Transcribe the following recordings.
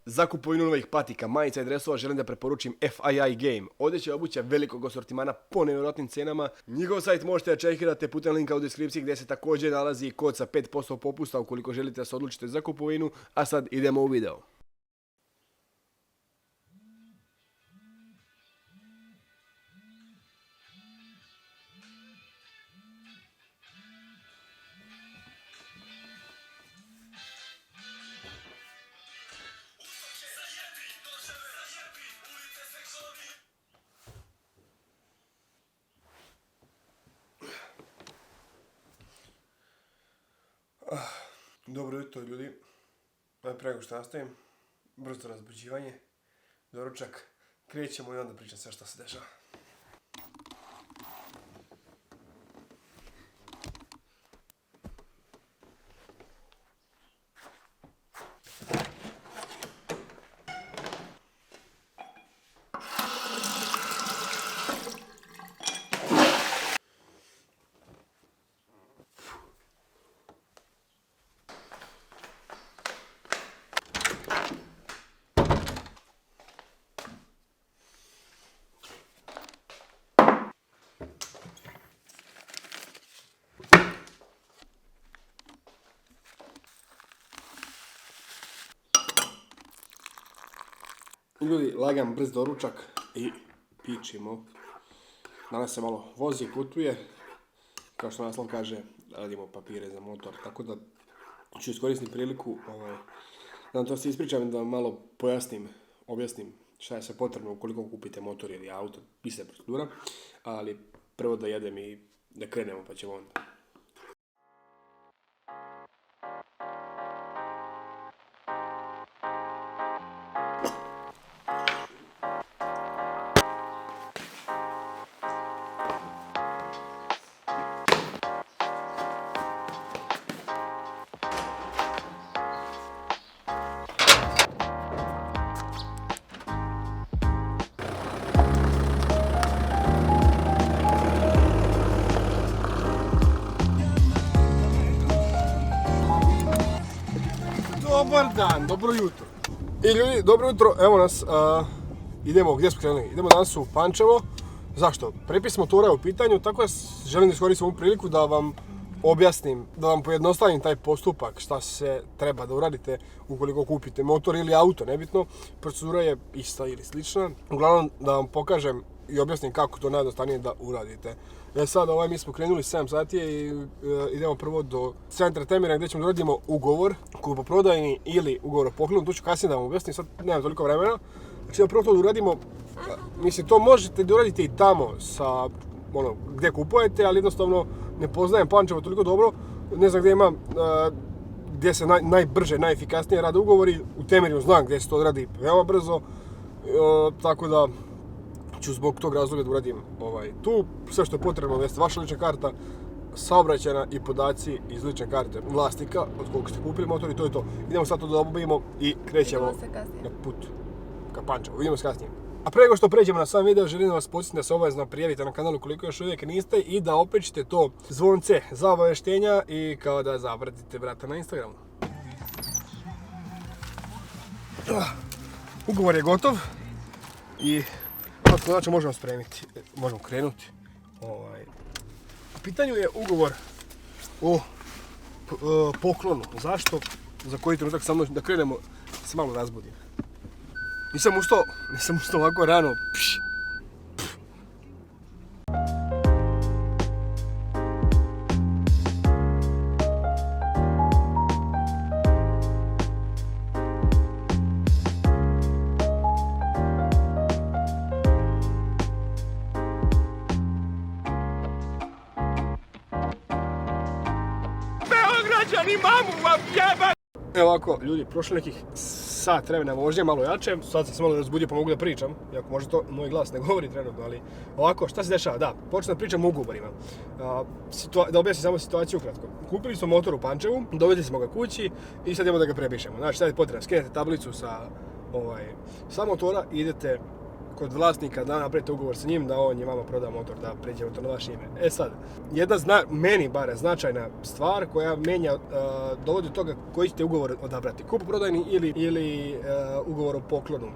Za kupovinu novih patika, majica i dresova želim da preporučim FII Game. Odjeća i obuća velikog asortimana po nevjerojatnim cijenama. Njihov sajt možete da čekirate putem linka u deskripciji gdje se također nalazi kod sa 5% popusta ukoliko želite da se odlučite za kupovinu. A sad idemo u video. Dobro jutro ljudi, prije nego što nastavim, brzo razbuđivanje, doručak, krećemo i onda pričam sve što se dešava. Ljudi, lagan brz doručak i pičimo. Danas se malo vozi, putuje. Kao što naslov kaže, radimo papire za motor. Tako da ću iskoristiti priliku da vam to se ispričam, da vam malo pojasnim, objasnim šta je sve potrebno ukoliko kupite motor ili auto. Ista je procedura, ali prvo da jedem i da krenemo pa ćemo onda. Dobar dan, dobro jutro. I ljudi, dobro jutro, evo nas, idemo, gdje smo krenuli? Idemo danas u Pančevo. Zašto? Prepis motora je u pitanju, tako da želim da iskoristim ovu priliku da vam objasnim, da vam pojednostavim taj postupak, šta se treba da uradite ukoliko kupite motor ili auto, nebitno. Procedura je ista ili slična. Uglavnom da vam pokažem i objasnim kako to najjednostavnije da uradite. Sad mi smo krenuli 7 sati i idemo prvo do centra Temira gdje ćemo da uradimo ugovor kupoprodajni ili ugovor o poklonu. Tu ću kasnije da vam objasnim, sad nemam toliko vremena. Znači da prvo to da uradimo, mislim to možete da uradite i tamo sa gdje kupujete, ali jednostavno ne poznajem Pančevo toliko dobro, ne znam gdje ima, gdje se najbrže, najefikasnije rade ugovori. U Temirju znam gdje se to radi veoma brzo, tako da ću zbog tog razloga da uradim tu. Sve što je potrebno jeste vaša lična karta, saobraćajna i podaci iz lične karte vlasnika od koliko ste kupili motor i to je to. Idemo sad to da obavimo i krećemo na put ka Pančevu. Vidimo se kasnije. A prije nego što pređemo na sam video, želim da vas podsjetim da se obavezno prijavite na kanalu ukoliko još uvijek niste i da opećete to zvonce za obavještenja i kao da zavratite vrata na Instagramu. Ugovor je gotov i znači možemo spremiti, možemo krenuti. U pitanju je ugovor o poklonu. Zašto? Za koji trenutak samo da krenemo, da se malo razbudim. Nisam ustao ovako rano. Beograđani, mamu vam jeba! Evo ovako, ljudi, prošlo nekih sat vremena vožnje, malo jače, sad sam se malo razbudio pa mogu da pričam, iako možda to moj glas ne govori trenutno, ali ovako, šta se dešava? Da, počnem da pričam o ugovorima. Da objasnim samo situaciju ukratko. Kupili smo motor u Pančevu, dovedli smo ga kući i sad idemo da ga prepišemo. Znači, sad je potrebno, skenete tablicu sa motora i idete kod vlasnika da napravite ugovor sa njim, da on je vama proda motor, da pređe motor na vaše ime. E sad, jedna meni bare značajna stvar koja dovodi do toga koji ćete ugovor odabrati, kupoprodajni ili ugovor o poklonu.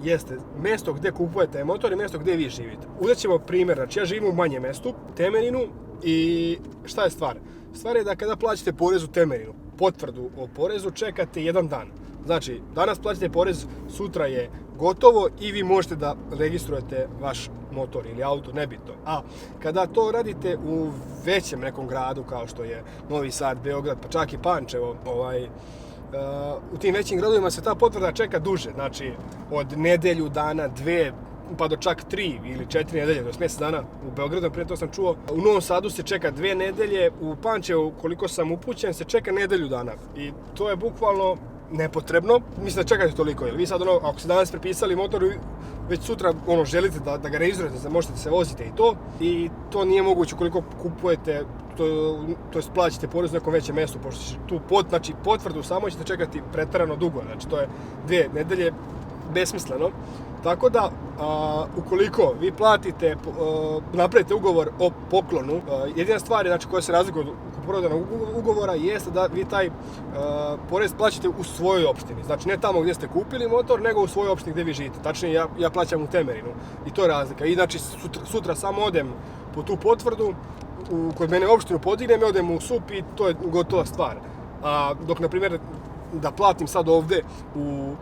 Jeste mjesto gdje kupujete motor i mjesto gdje vi živite. Uzet ćemo primjer, znači ja živim u manjem mjestu, Temerinu, i šta je stvar? Stvar je da kada plaćate porez u Temerinu, potvrdu o porezu čekate jedan dan. Znači, danas plaćate porez, sutra je gotovo i vi možete da registrujete vaš motor ili auto, nebitno. A kada to radite u većem nekom gradu kao što je Novi Sad, Beograd, pa čak i Pančevo, u tim većim gradovima se ta potvrda čeka duže, znači od nedelju dana, 2, pa do čak 3 ili 4 nedelje, do mjesec dana. U Beogradu, prije to sam čuo, u Novom Sadu se čeka 2 nedelje, u Pančevu, koliko sam upućen, se čeka nedelju dana. I to je bukvalno nepotrebno. Mislim da čekate toliko, jer vi sad ako ste danas prepisali motor, već sutra želite da ga registrujete, da možete se vozite i to. I to nije moguće ukoliko kupujete, to jest plaćate porez u nekom većem mjestu, pošto će tu potvrdu samo ćete čekati pretjerano dugo, znači to je 2 nedelje besmisleno. Tako da, ukoliko vi platite, napravite ugovor o poklonu, jedina stvar je, znači, koja se razlikuje od kupoprodajnog ugovora jeste da vi taj porez plaćate u svojoj opštini. Znači ne tamo gdje ste kupili motor, nego u svojoj opštini gdje vi živite. Tačnije, ja plaćam u Temerinu i to je razlika. I znači sutra samo odem po tu potvrdu, kod mene opštinu podignem i odem u SUP i to je gotova stvar. Dok, na primjer, da platim sad ovdje u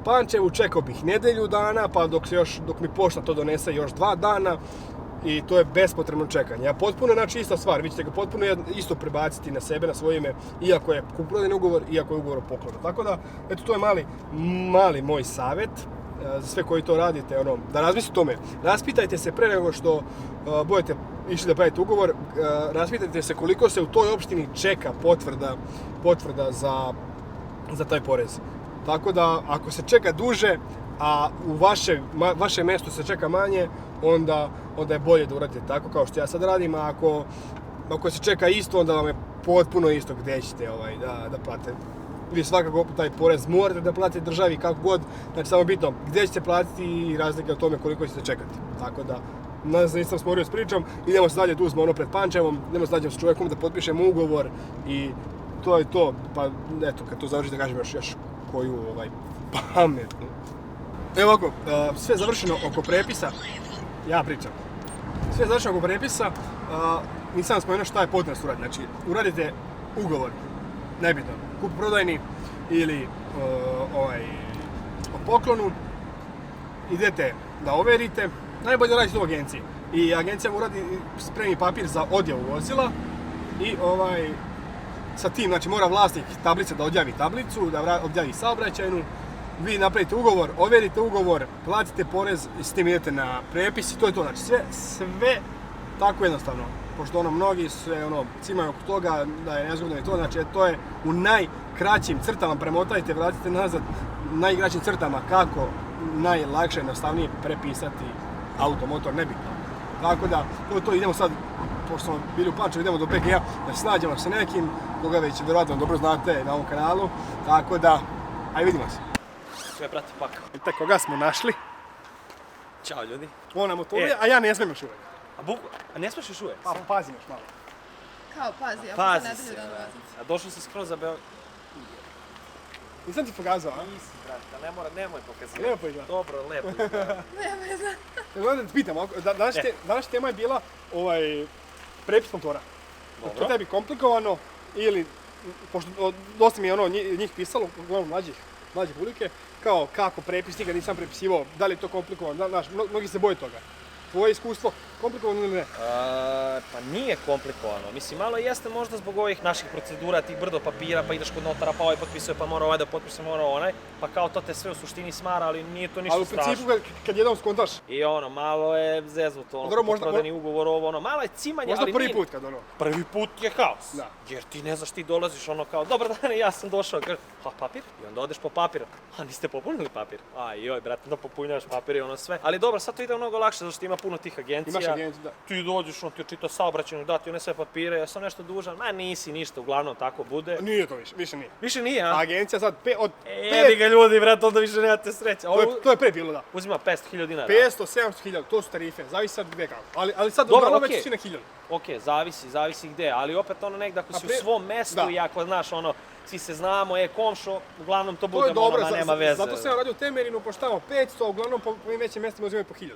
Pančevu, čekao bih nedelju dana, pa dok mi pošta to donese još 2 dana i to je bespotrebno čekanje. A potpuno, znači, ista stvar, vi ćete ga potpuno isto prebaciti na sebe, na svoje ime, iako je kupoprodajni ugovor, iako je ugovor o poklonu. Tako da, eto, to je mali moj savjet za sve koji to radite, da razmislite o tome. Raspitajte se pre nego što budete išli da pravite ugovor, raspitajte se koliko se u toj opštini čeka potvrda za taj porez. Tako da, ako se čeka duže, a u vašem mjestu se čeka manje, onda je bolje da uradite tako kao što ja sad radim, a ako se čeka isto, onda vam je potpuno isto gdje ćete da platite. Vi svakako taj porez morate da platite državi kako god, znači samo bitno gdje ćete platiti i razlika o tome koliko ćete čekati. Tako da, nadam se da nisam smorio s pričom, idemo se dalje, tu smo pred Pančevom, idemo se dalje s čovjekom da potpišemo ugovor i to je to, pa eto, kad to završite kažem još koju pametnu. Evo ovako, sve završeno oko prepisa, ja pričam. Sve završeno oko prepisa, nisam spomenuo šta je potrebno uraditi. Znači, uradite ugovor, nebitno, kupoprodajni ili o poklonu, idete da overite, najbolje da radite u agenciji. I agencija mu uradi, spremi papir za odjavu vozila i sa tim, znači mora vlasnik tablice da odjavi tablicu, da odjavi saobraćajnu, vi napravite ugovor, overite ugovor, platite porez i s tim idete na prepis i to je to. Znači sve tako jednostavno, pošto mnogi se cimaju oko toga da je nezgodno i to, znači to je u najkraćim crtama, premotajte, vratite nazad, najkraćim crtama kako najlakše, jednostavnije prepisati auto, motor, nebitno. Tako da, to idemo sad, pošto smo bili u Pančevu, idemo do PGA da snađemo se nekim, koga već vjerojatno dobro znate na ovom kanalu, tako da, ajde vidimo se. Sve prati pak. Vidite koga smo našli. Ćao ljudi. On nam otvorio, a ja ne smijem još uvijek. A ne smiješ još uvijek? Pa pazi još malo. Kao pazi, ako Pazi se se, ne brate. A došao si skroz za Beograd. Nisam ti pokazao, a? Nisi, brate, nemoj pokazati. Lijepo izgleda. Dobro, lepo izgleda. Evo da te pitam, danas tema je bila prepis motora. Dobro. To tebi komplikovano ili, pošto dosta mi je njih pisalo, uglavnom mlađe publike, kao kako prepis, nikad nisam prepisivao, da li je to komplikovano, znaš, mnogi se boje toga. Tvoje iskustvo, komplikovano ili ne? Pa nije komplikovano. Mislim, malo jeste možda zbog ovih naših procedura, tih brdo papira, pa ideš kod notara, pa ovaj potpisuje, pa mora ovaj da potpisuje, mora onaj. Pa kao to te sve u suštini smara, ali nije to ništa strašno. Ali u principu kad jednom skontaš... I malo je zeznuto, kupoprodajni ugovor, malo je cimanje, možda ali prvi put kad Prvi put je haos. Da. Jer ti ne znaš, ti dolaziš kao, dobar dan, ja sam došao, kaže, papir? I onda odeš po papir. A niste popunili papir? Joj, brate, da popunjavaš papir i sve. Ali dobro, sad to ide mnogo lakše, zato što ima puno tih agencija. Imaš agenciju, da. Ti dođeš, on ti očita saobraćajnu, da ti one sve papire, ja sam nešto dužan, ma nisi ništa, uglavnom tako bude. Nije to više nije. Više nije, a? Agencija sad, od Jebi ga ljudi, brate, onda više nemate sreće. To je pre bilo, da. Uzima 500.000 dinara. 500-700.000, to su tarife, zavisi sad gde kako. Ali sad Dobro, uglavnom okej. već si na 1000. Ok, zavisi gde, ali opet ono negdje ako si u svom mestu da. i ako znaš ono, svi se znamo, komšo, uglavnom to To bude je dobro, ono, ma nema veze. zato sam ja radio u Temerinu, po šta, 500, a uglavnom po ovim većim mestima uzimaju po 1000.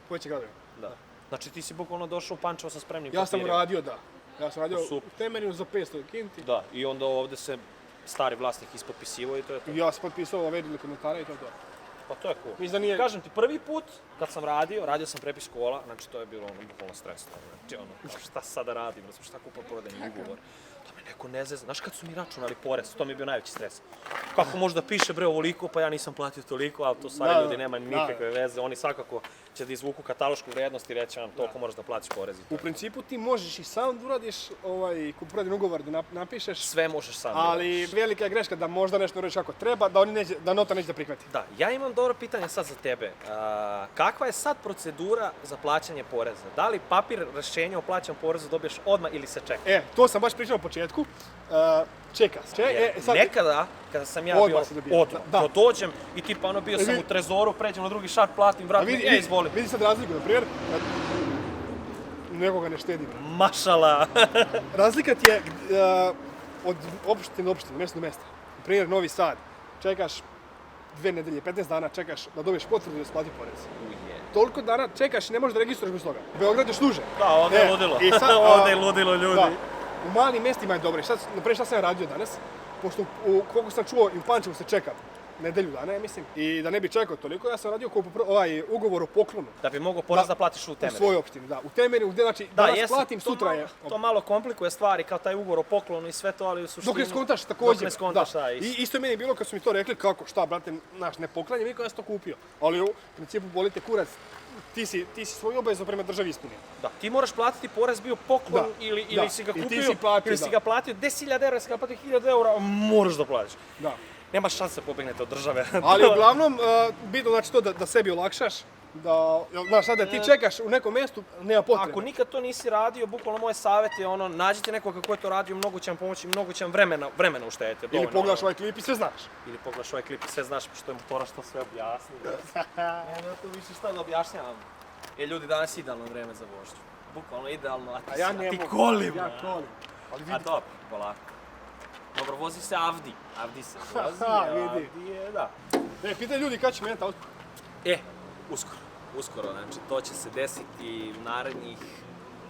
Po većim gradovima. Da. Znači ti si bukvalno došao u Pančevo sa spremnim Ja sam papirima. radio, da. Ja sam radio Super. u Temerinu za 500 kinti. Da, i onda ovdje se stari vlasnik ispotpisivao i to je to. I ja sam potpisao ove komentare i to je to. Pa to je cool. Mislim da nije... Kažem ti, prvi put kad sam radio sam prepis kola, znači to je bilo ono bukvalno stresno. Znači ono, šta sada radim, šta kupa prodajni ugovor. To me neko ne zezna. Znaš kad su mi računali porez, to mi je bio najveći stres. Kako možda piše bre ovoliko, pa ja nisam platio toliko, ali to stvari ljudi nema nikakve veze. Oni svakako će da izvuku katalošku vrednost i reći vam toliko moraš da platiš porez. U principu ti možeš i sam da uradiš kupoprodajni ugovor da napišeš. Sve možeš sam. Ali velika je greška da možda nešto uradiš kako treba, da nota neće da prihvati. Da, ja imam dobro pitanje sad za tebe. Kakva je sad procedura za plaćanje poreza? Da li papir rješenja o plaćanju poreza dobiješ odmah ili se čeka? To sam baš pričao na početku. Čeka se. Nekada, kada sam ja bio odmah, dođem i tipa ono bio sam u trezoru, pređem na drugi šat, platim, vratim, izvoli. Vidi sad razliku, na primjer, nekoga ne štedi. Mašala! Razlika ti je od opštine do opštine, mjesto do mjesta. Na primjer, Novi Sad, čekaš 2 nedelje, 15 dana čekaš da dobiješ potvrdu da isplati porez. Toliko dana čekaš i ne možeš da registruješ bez toga. Beograd još duže. Da, ovdje je ludilo. Ovdje je ludilo ljudi. Da. U malim mjestima je dobro. Sad, naprijed šta sam ja radio danas, pošto koliko sam čuo i u Pančevu se čeka nedelju dana, ja mislim, i da ne bi čekao toliko, ja sam radio ugovor o poklonu. Da bi mogao porez da platiš u Temerinu. U svojoj opštini, da. U Temerinu, gdje znači danas platim, sutra je... To malo komplikuje stvari, kao taj ugovor o poklonu i sve to, ali u suštini... Dok ne skontaš također. Dok ne skontaš, da. I isto je meni bilo kad su mi to rekli, kako, šta, brate, naš, ne poklanjam, niko ja sam to kupio. Ali u principu bolite kurac, ti si svoju obavezu prema državi ispunio. Da, ti moraš platiti porez bio poklon ili si ga kupio, ili si ga platio 10.000 eura, si ga platio 1.000 eura, moraš da platiš. Da. Nema šanse pobegnete od države. Ali uglavnom, bitno znači to da sebi olakšaš, znaš, da ti čekaš u nekom mjestu, nema potrebe. Ako nikad to nisi radio, bukvalno moj savjet je ono, nađite nekoga ko je to radio, mnogo će vam pomoći, mnogo će vam vremena uštediti. Ili pogledaš ovaj klip i sve znaš. Ili pogledaš ovaj klip i sve znaš, što je motora što sve objasni. Nema to više šta da objašnjavam. Ljudi, danas je idealno vreme za vožnju. Bukvalno idealno, a ti kolim. Ja kolim. A dobro, polako. Dobro, vozi se Avdi. Avdi se vozi, Avdi je, da. Pitaju ljudi kad će mijenjati auto? Uskoro, znači to će se desiti u narednih...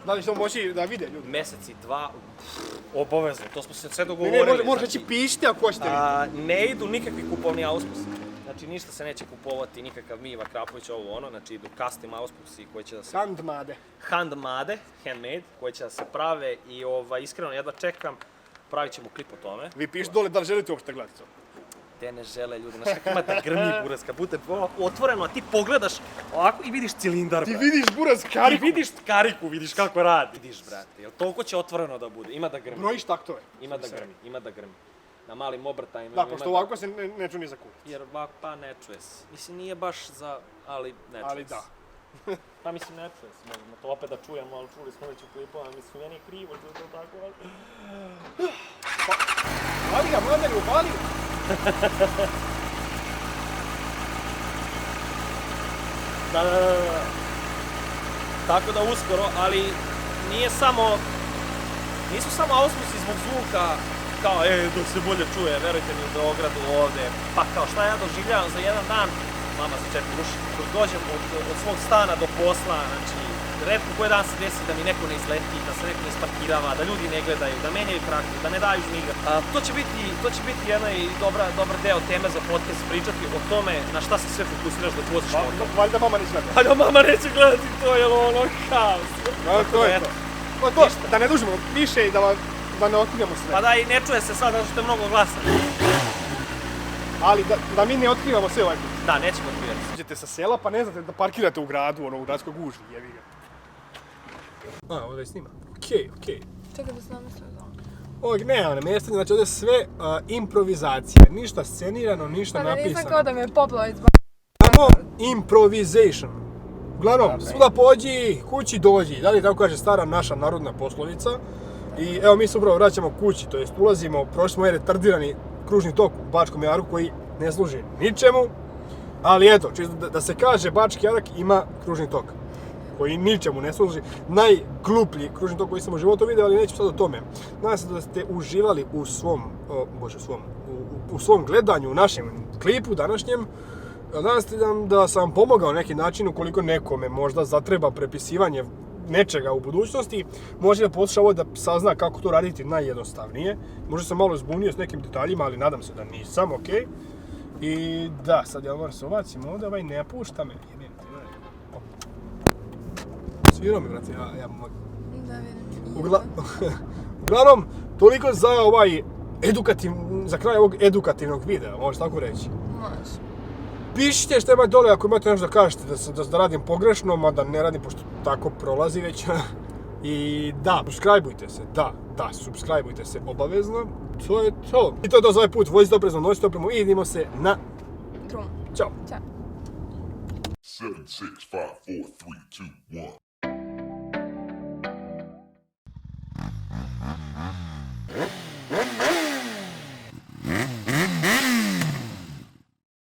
Da li će to moći da vide ljudi? Mjeseci, 2, obavezno, to smo se sve dogovorili. Ne, možeš reći pišite ako hoćete vidjeti. Ne idu nikakvi kupovni auspusi. Znači ništa se neće kupovati, nikakav Miva, Krapović, ovo ono, znači idu custom auspusi koji će da se... Handmade, handmade, koji će da se prave i iskreno jedva čekam, pravit ćemo klip o tome. Vi pišite dole da li želite uopšte gledati to. Te ne žele ljudi, znaš kako ima da grmi buraz, kad bude otvoreno, a ti pogledaš ovako i vidiš cilindar, brate. Ti vidiš buraz kariku. Ti vidiš kariku, vidiš kako radi. Vidiš, brate, jel toliko će otvoreno da bude, ima da grmi. Brojiš taktove. Ima da grmi. Na malim obrtajima. Da, pošto ovako se ne čuje ni za kurac. Jer ovako pa ne čuje se. Mislim, nije baš za, ali ne čuje se. Ali da. Pa mislim, ne čuje se, možemo to opet da čujemo, ali čuli smo već u klipova, mislim, meni je krivo što je to tako. Vali ga, Mladen, uvali ga! Da. Tako da uskoro, ali nisu samo auspusi zbog zvuka, kao, da se bolje čuje, verujte mi u Beogradu ovde, pa kao šta ja doživljavam za jedan dan, mama se čeka ruši, dok dođem od svog stana do posla, znači, retko koji dan se desi da mi neko ne izleti, da se neko ne isparkirava, da ljudi ne gledaju, da menjaju traku, da ne daju žmiga. To će biti jedan i dobar deo teme za podcast, pričati o tome na šta se sve fokusiraš dok voziš motor. Valjda mama neće gledati. Valjda mama neće gledati to, jel ono haos. To je to. Da ne dužimo više i da ne otkrivamo sve. Pa da, i ne čuje se sad, zato što je mnogo glasa. Ali da mi ne otkrivamo sve ovaj put. Da, nećemo otkrivati. Dođete sa sela pa ne znate da parkirate u gradu, u gradskoj gužvi, jebi ga. Ovdje je snima. Okej. Čekaj da se namislio za ono. Ovdje nema namještanje, znači ovdje je sve improvizacija. Ništa scenirano, ništa napisano. Pa nisam kao da me je poplava izbavila. Samo improvisation. Uglavnom, svuda pođi, kući dođi, da li tako kaže stara naša narodna poslovica. I evo mi se upravo vraćamo kući, to jest ulazimo, prošli smo ovaj retardirani kružni tok u Bačkom Jaru koji ne služi ničemu. Ali eto, čisto da se kaže, Bački Jarak ima kružni tok koji ničemu ne služi. Najgluplji kružni tok koji sam u životu vidio, ali neću sad o tome. Nadam se da ste uživali u svom gledanju, u našem klipu današnjem. Nadam se da sam vam pomogao na neki način ukoliko nekome možda zatreba prepisivanje nečega u budućnosti, može da posluša ovo da sazna kako to raditi najjednostavnije. Možda sam malo zbunio s nekim detaljima, ali nadam se da nisam, ok. I da, sad ja moram se ovacim ovdje, ne pušta me. Svirao mi, brate, ja mogu. Da vidim. Uglavnom, toliko za za kraj ovog edukativnog videa, možeš tako reći. Može. Pišite što imate dole ako imate nešto da kažete da radim pogrešno, mada ne radim pošto tako prolazi već. I da, subscribeujte se, subscribeujte se obavezno. To je to. I to je to za ovaj put, vozite oprezno, nosite opremu i idemo se na Drum. Ćao. Ćao. 7, 6, 5, 4, 3, 2, 1.